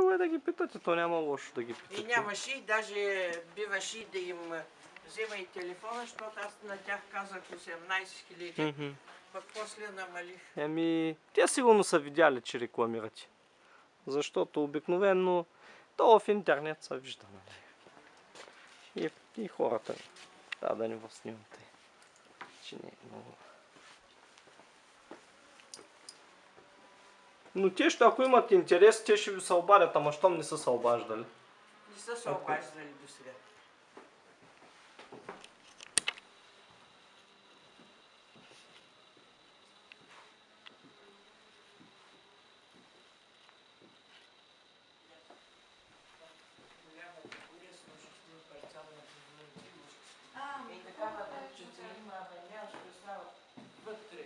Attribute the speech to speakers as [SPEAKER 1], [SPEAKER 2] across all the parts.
[SPEAKER 1] Хубаво е да ги питате, то няма лошо да ги питате.
[SPEAKER 2] И нямаше, и даже биваше да им взема и телефона, защото аз на тях казах 18 000, пък после намалих.
[SPEAKER 1] Те сигурно са видяли, че рекламирате. Защото обикновено то в интернет се вижда, нали? И хората трябва да не възснимате, че не е много. Но те ще, ако имат интерес, те ще ви се обадят, ама щом не са се обаждали.
[SPEAKER 2] Не са се обаждали до сега. И такава дечица има, ама нямаш представа вътре.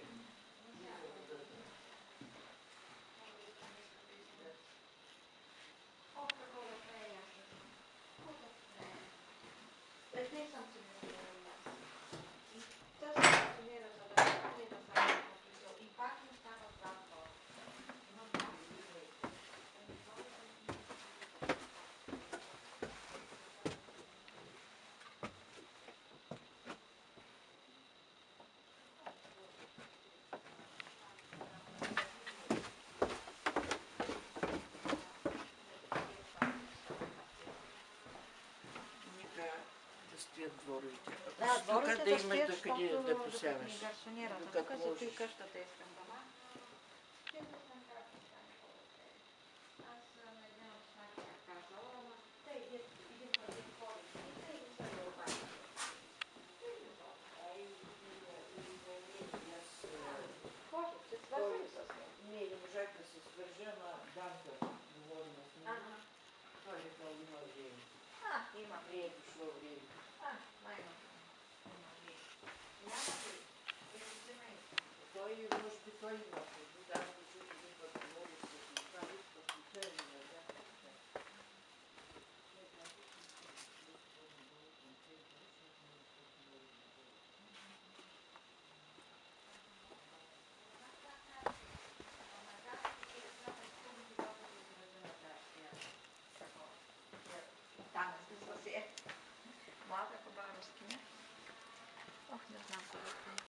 [SPEAKER 2] Стоят дворовите.
[SPEAKER 3] Да, дворовите
[SPEAKER 2] да имаш да къде да посяваш.
[SPEAKER 3] Тук за ти къщата искам дома.
[SPEAKER 2] Не можах да се свържа на Данка, говорим с него. Той е казал, има време.
[SPEAKER 3] Има.
[SPEAKER 2] Не е дошло време. Той, може би, той има.